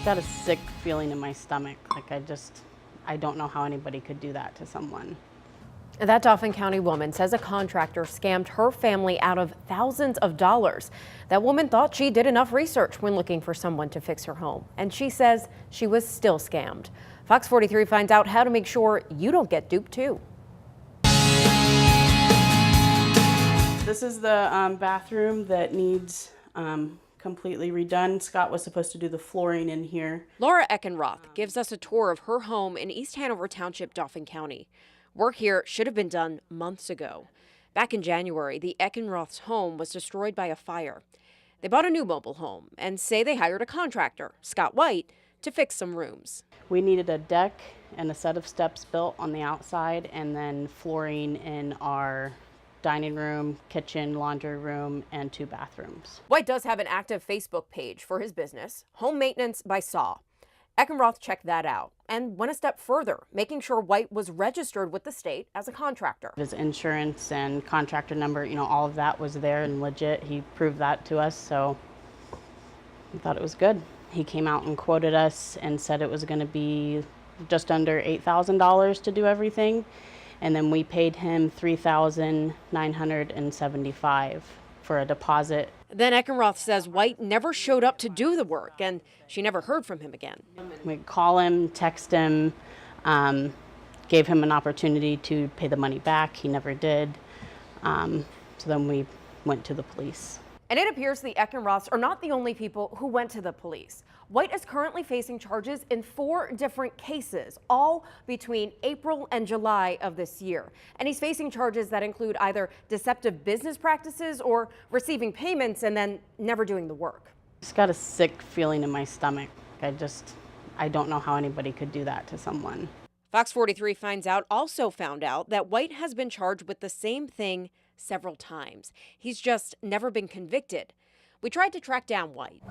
just got a sick feeling in my stomach. Like I don't know how anybody could do that to someone. That Dauphin County woman says a contractor scammed her family out of thousands of dollars. That woman thought she did enough research when looking for someone to fix her home, and she says she was still scammed. Fox 43 finds out how to make sure you don't get duped too. This is the bathroom that needs completely redone. Scott was supposed to do the flooring in here. Laura Eckenroth gives us a tour of her home in East Hanover Township, Dauphin County. Work here should have been done months ago. Back in January, the Eckenroth's home was destroyed by a fire. They bought a new mobile home and say they hired a contractor, Scott White, to fix some rooms. We needed a deck and a set of steps built on the outside, and then flooring in our dining room, kitchen, laundry room, and 2 bathrooms. White does have an active Facebook page for his business, Home Maintenance by Saw. Eckenroth checked that out and went a step further, making sure White was registered with the state as a contractor. His insurance and contractor number, all of that was there and legit. He proved that to us, so we thought it was good. He came out and quoted us and said it was going to be just under $8,000 to do everything. And then we paid him $3,975 for a deposit. Then Eckenroth says White never showed up to do the work, and she never heard from him again. We call him, text him, gave him an opportunity to pay the money back. He never did. So then we went to the police. And it appears the Eckenroths are not the only people who went to the police. White is currently facing charges in 4 different cases, all between April and July of this year. And he's facing charges that include either deceptive business practices or receiving payments and then never doing the work. Just got a sick feeling in my stomach. I don't know how anybody could do that to someone. Fox 43 Finds Out also found out that White has been charged with the same thing several times. He's just never been convicted. We tried to track down White.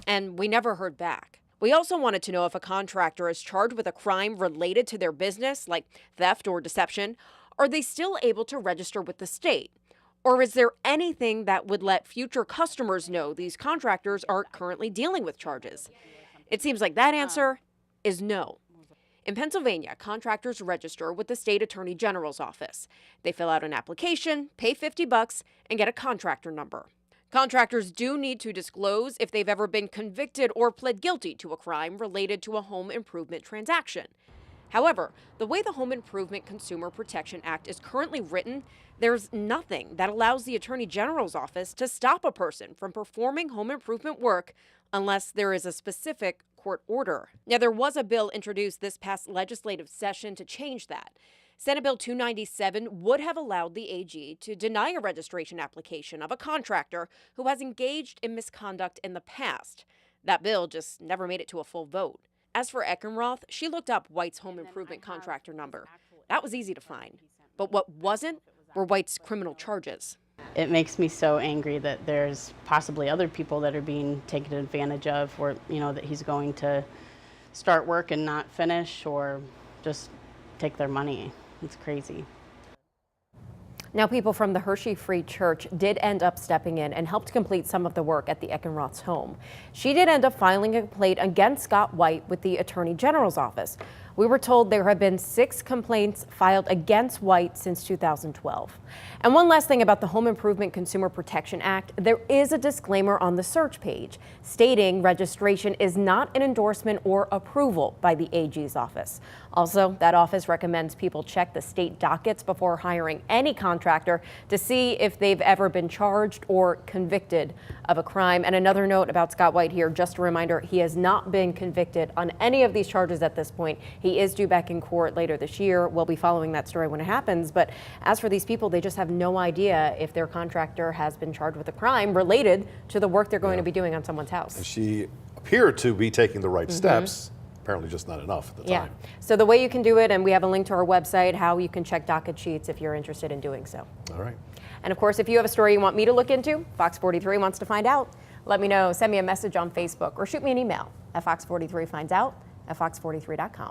And we never heard back. We also wanted to know if a contractor is charged with a crime related to their business, like theft or deception, are they still able to register with the state? Or is there anything that would let future customers know these contractors are currently dealing with charges? It seems like that answer is no. In Pennsylvania, contractors register with the state attorney general's office. They fill out an application, pay $50, and get a contractor number. Contractors do need to disclose if they've ever been convicted or pled guilty to a crime related to a home improvement transaction. However, the way the Home Improvement Consumer Protection Act is currently written, there's nothing that allows the Attorney General's office to stop a person from performing home improvement work unless there is a specific court order. Now, there was a bill introduced this past legislative session to change that. Senate Bill 297 would have allowed the AG to deny a registration application of a contractor who has engaged in misconduct in the past. That bill just never made it to a full vote. As for Eckenroth, she looked up White's home improvement contractor number. That was easy to find. But what wasn't were White's criminal charges. It makes me so angry that there's possibly other people that are being taken advantage of, or that he's going to start work and not finish, or just take their money. It's crazy. Now, people from the Hershey Free Church did end up stepping in and helped complete some of the work at the Eckenroth's home. She did end up filing a complaint against Scott White with the Attorney General's office. We were told there have been 6 complaints filed against White since 2012. And one last thing about the Home Improvement Consumer Protection Act, there is a disclaimer on the search page stating registration is not an endorsement or approval by the AG's office. Also, that office recommends people check the state dockets before hiring any contractor to see if they've ever been charged or convicted of a crime. And another note about Scott White here, just a reminder, he has not been convicted on any of these charges at this point. He is due back in court later this year. We'll be following that story when it happens. But as for these people, they just have no idea if their contractor has been charged with a crime related to the work they're going to be doing on someone's house. And she appeared to be taking the right steps. Apparently just not enough at the time. So the way you can do it, and we have a link to our website, how you can check docket sheets if you're interested in doing so. All right. And of course, if you have a story you want me to look into, Fox 43 wants to find out, let me know. Send me a message on Facebook or shoot me an email at fox43findsout@fox43.com.